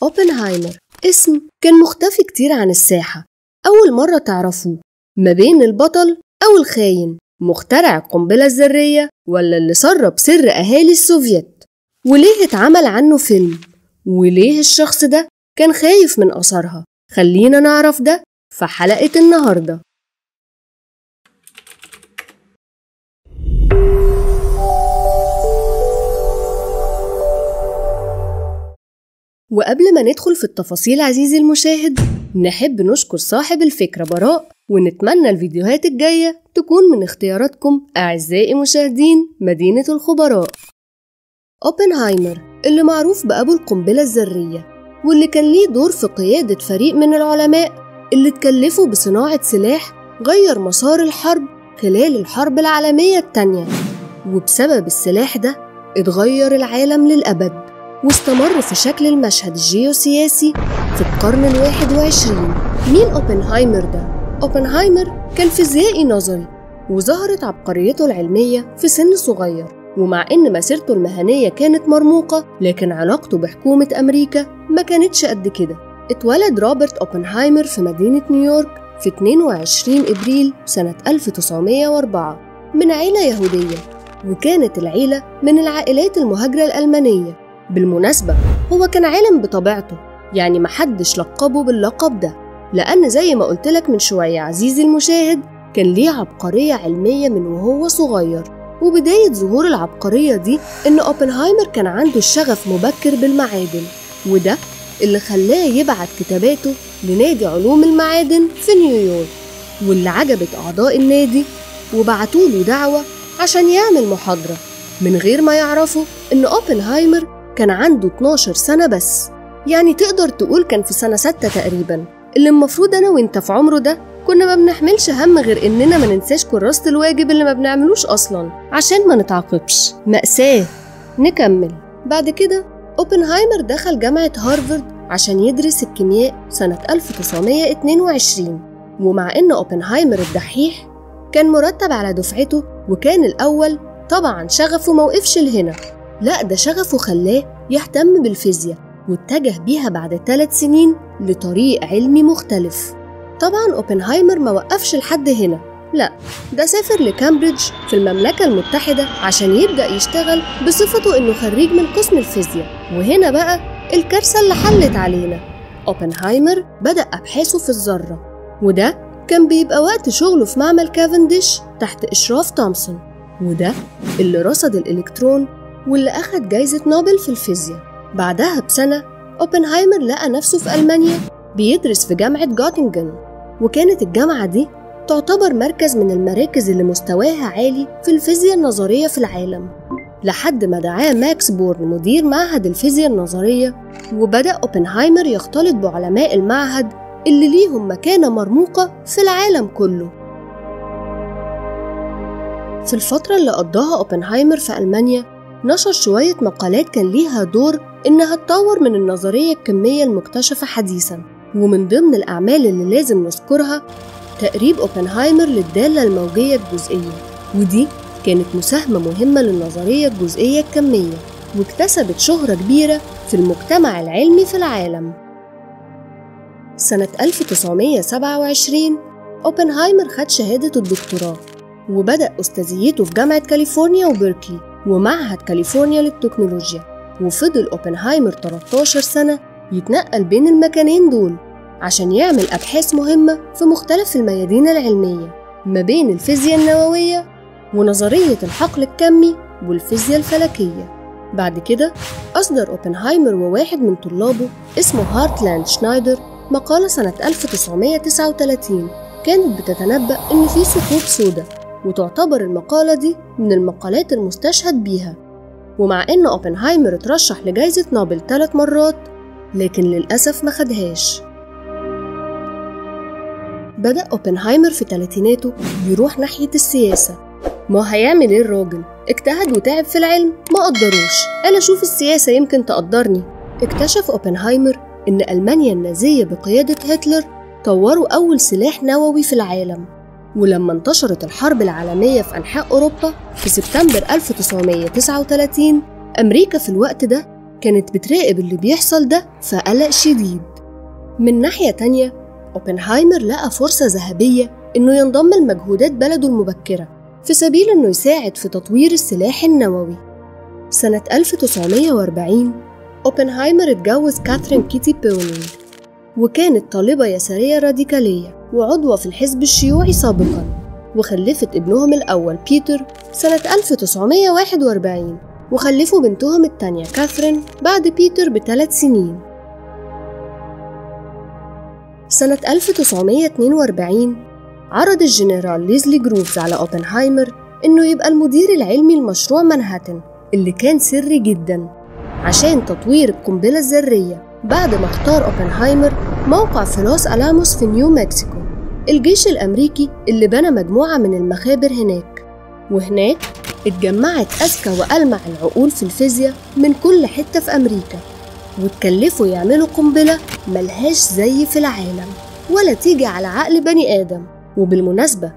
أوبنهايمر اسم كان مختفي كتير عن الساحة. أول مرة تعرفوه ما بين البطل أو الخاين، مخترع القنبلة الذرية ولا اللي سرب سر أهالي السوفيت؟ وليه اتعمل عنه فيلم؟ وليه الشخص ده كان خايف من أثرها؟ خلينا نعرف ده في حلقة النهاردة. وقبل ما ندخل في التفاصيل عزيزي المشاهد، نحب نشكر صاحب الفكرة براء، ونتمنى الفيديوهات الجاية تكون من اختياراتكم أعزائي مشاهدين مدينة الخبراء. أوبنهايمر اللي معروف بأبو القنبلة الذرية، واللي كان ليه دور في قيادة فريق من العلماء اللي اتكلفوا بصناعة سلاح غير مسار الحرب خلال الحرب العالمية التانية، وبسبب السلاح ده اتغير العالم للأبد، واستمر في شكل المشهد الجيوسياسي في القرن ال21. مين أوبنهايمر ده؟ أوبنهايمر كان فيزيائي نظري، وظهرت عبقريته العلمية في سن صغير، ومع إن مسيرته المهنية كانت مرموقة، لكن علاقته بحكومة أمريكا ما كانتش قد كده. اتولد روبرت أوبنهايمر في مدينة نيويورك في 22 إبريل سنة 1904 من عيلة يهودية، وكانت العيلة من العائلات المهاجرة الألمانية. بالمناسبة هو كان عالم بطبيعته، يعني محدش لقبه باللقب ده، لأن زي ما قلتلك من شوية عزيزي المشاهد كان ليه عبقرية علمية من وهو صغير. وبداية ظهور العبقرية دي إن أوبنهايمر كان عنده الشغف مبكر بالمعادن، وده اللي خلاه يبعت كتاباته لنادي علوم المعادن في نيويورك، واللي عجبت أعضاء النادي وبعتوله دعوة عشان يعمل محاضرة، من غير ما يعرفوا إن أوبنهايمر كان عنده 12 سنة بس. يعني تقدر تقول كان في سنة 6 تقريبا، اللي المفروض أنا وإنت في عمره ده كنا ما بنحملش هم غير إننا ما ننساش كراسة الواجب اللي ما بنعملوش أصلا عشان ما نتعاقبش. مأساة. نكمل. بعد كده أوبنهايمر دخل جامعة هارفارد عشان يدرس الكيمياء سنة 1922، ومع إن أوبنهايمر الدحيح كان مرتب على دفعته وكان الأول، طبعا شغفه موقفش لهنا، لا ده شغفه خلاه يهتم بالفيزياء، واتجه بيها بعد 3 سنين لطريق علمي مختلف. طبعا أوبنهايمر ما وقفش لحد هنا، لا ده سافر لكامبريدج في المملكة المتحدة عشان يبدأ يشتغل بصفته إنه خريج من قسم الفيزياء. وهنا بقى الكارثة اللي حلت علينا. أوبنهايمر بدأ أبحاثه في الذرة، وده كان بيبقى وقت شغله في معمل كافنديش تحت إشراف تومسون، وده اللي رصد الإلكترون واللي أخد جايزة نوبل في الفيزياء. بعدها بسنة أوبنهايمر لقى نفسه في ألمانيا بيدرس في جامعة جوتنجن، وكانت الجامعة دي تعتبر مركز من المراكز اللي مستواها عالي في الفيزياء النظرية في العالم، لحد ما دعاه ماكس بورن مدير معهد الفيزياء النظرية، وبدأ أوبنهايمر يختلط بعلماء المعهد اللي ليهم مكانة مرموقة في العالم كله. في الفترة اللي قضاها أوبنهايمر في ألمانيا نشر شوية مقالات كان ليها دور إنها تطور من النظرية الكمية المكتشفة حديثاً، ومن ضمن الأعمال اللي لازم نذكرها تقريب أوبنهايمر للدالة الموجية الجزئية، ودي كانت مساهمة مهمة للنظرية الجزئية الكمية، واكتسبت شهرة كبيرة في المجتمع العلمي في العالم. سنة 1927 أوبنهايمر خد شهادة الدكتوراه، وبدأ أستاذيته في جامعة كاليفورنيا وبيركلي ومعهد كاليفورنيا للتكنولوجيا، وفضل أوبنهايمر 13 سنة يتنقل بين المكانين دول عشان يعمل أبحاث مهمة في مختلف الميادين العلمية، ما بين الفيزياء النووية ونظرية الحقل الكمي والفيزياء الفلكية. بعد كده أصدر أوبنهايمر وواحد من طلابه اسمه هارتلاند شنايدر مقالة سنة 1939 كانت بتتنبأ إن في ثقوب سوداء، وتعتبر المقالة دي من المقالات المستشهد بيها. ومع إن أوبنهايمر اترشح لجائزة نوبل 3 مرات، لكن للأسف ما خدهاش. بدأ أوبنهايمر في تلاتيناته يروح ناحية السياسة. ما هيعمل إيه الراجل؟ اجتهد وتعب في العلم ما قدروش، أنا أشوف السياسة يمكن تقدرني. اكتشف أوبنهايمر إن ألمانيا النازية بقيادة هتلر طوروا أول سلاح نووي في العالم، ولما انتشرت الحرب العالمية في أنحاء أوروبا في سبتمبر 1939 أمريكا في الوقت ده كانت بتراقب اللي بيحصل ده في قلق شديد. من ناحية تانية، أوبنهايمر لقى فرصة ذهبية إنه ينضم لمجهودات بلده المبكرة في سبيل إنه يساعد في تطوير السلاح النووي. سنة 1940 أوبنهايمر اتجوز كاثرين كيتي بيرلينج، وكانت طالبة يسارية راديكالية وعضوة في الحزب الشيوعي سابقاً، وخلفت ابنهم الأول بيتر سنة 1941، وخلفوا بنتهم التانية كاثرين بعد بيتر ب3 سنين. سنة 1942 عرض الجنرال ليزلي جروفز على أوبنهايمر إنه يبقى المدير العلمي لمشروع مانهاتن اللي كان سري جداً عشان تطوير القنبلة الذرية، بعد ما اختار أوبنهايمر موقع في لوس ألاموس في نيو مكسيكو، الجيش الأمريكي اللي بنى مجموعة من المخابر هناك. وهناك اتجمعت أذكى وألمع العقول في الفيزياء من كل حتة في أمريكا، واتكلفوا يعملوا قنبلة ملهاش زي في العالم ولا تيجي على عقل بني آدم. وبالمناسبة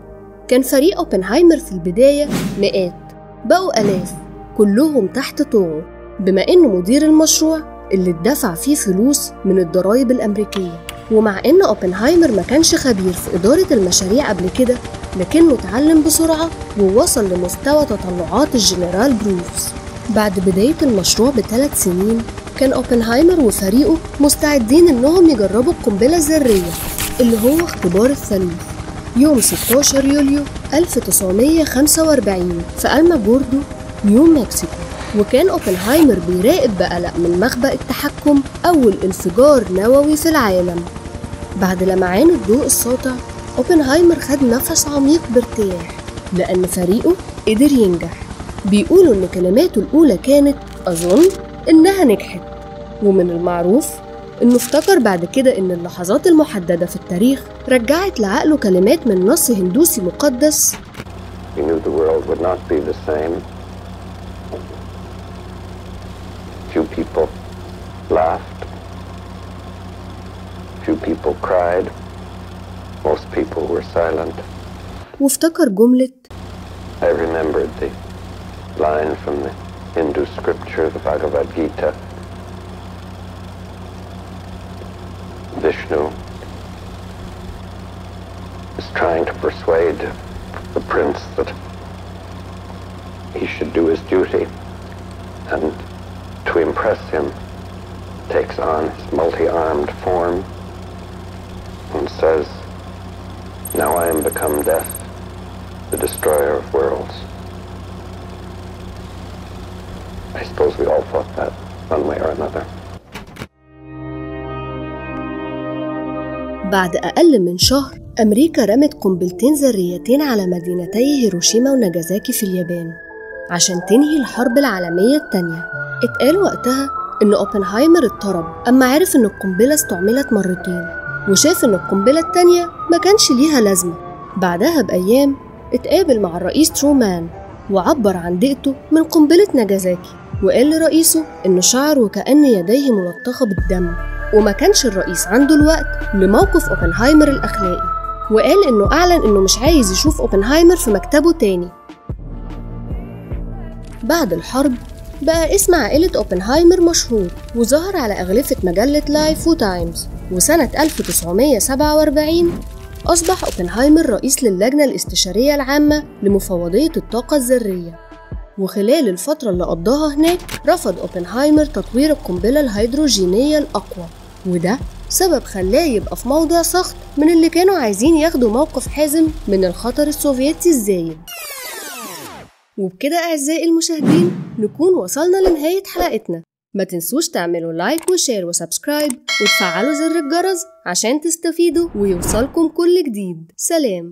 كان فريق أوبنهايمر في البداية مئات، بقوا آلاف، كلهم تحت طوعه، بما إنه مدير المشروع اللي اتدفع فيه فلوس من الضرايب الأمريكية. ومع إن أوبنهايمر ما كانش خبير في إدارة المشاريع قبل كده، لكنه اتعلم بسرعة ووصل لمستوى تطلعات الجنرال جروفز. بعد بداية المشروع ب3 سنين كان أوبنهايمر وفريقه مستعدين إنهم يجربوا القنبلة الذرية اللي هو اختبار الثالوث يوم 16 يوليو 1945 في ألماجوردو نيو مكسيكو. وكان أوبنهايمر بيراقب بقلق من مخبأ التحكم أول انفجار نووي في العالم. بعد لمعان الضوء الساطع أوبنهايمر خد نفس عميق بارتياح لأن فريقه قدر ينجح. بيقولوا إن كلماته الأولى كانت أظن إنها نجحت، ومن المعروف إنه افتكر بعد كده إن اللحظات المحددة في التاريخ رجعت لعقله كلمات من نص هندوسي مقدس: He knew the world would not be the same. Few people laughed. Few people cried. Most people were silent. وافتكر جملة I remembered the line from the Hindu scripture, the Bhagavad Gita. Vishnu is trying to persuade the prince that he should do his duty, and to impress him takes on his multi-armed form and says, "Now I am become death, the destroyer of worlds." I suppose we all thought that one way or another. بعد أقل من شهر أمريكا رمت قنبلتين ذريتين على مدينتي هيروشيما وناجازاكي في اليابان عشان تنهي الحرب العالمية التانية. اتقال وقتها إن أوبنهايمر اضطرب أما عرف إن القنبلة استعملت مرتين، وشاف إن القنبلة التانية ما كانش ليها لازمة. بعدها بأيام اتقابل مع الرئيس ترومان وعبر عن ضيقته من قنبلة ناجازاكي، وقال لرئيسه إنه شعر وكأن يديه ملطخة بالدم، وما كانش الرئيس عنده الوقت لموقف أوبنهايمر الأخلاقي، وقال إنه أعلن إنه مش عايز يشوف أوبنهايمر في مكتبه تاني. بعد الحرب بقى اسم عائلة أوبنهايمر مشهور وظهر على أغلفة مجلة لايف وتايمز. وسنة 1947 أصبح أوبنهايمر رئيس للجنة الاستشارية العامة لمفوضية الطاقة الذرية. وخلال الفترة اللي قضاها هناك رفض أوبنهايمر تطوير القنبلة الهيدروجينية الأقوى، وده سبب خلاه يبقى في موضع سخط من اللي كانوا عايزين ياخدوا موقف حازم من الخطر السوفيتي الزايد. وبكده أعزائي المشاهدين نكون وصلنا لنهاية حلقتنا. ما تنسوش تعملوا لايك وشير وسبسكرايب وتفعلوا زر الجرس عشان تستفيدوا ويوصلكم كل جديد. سلام.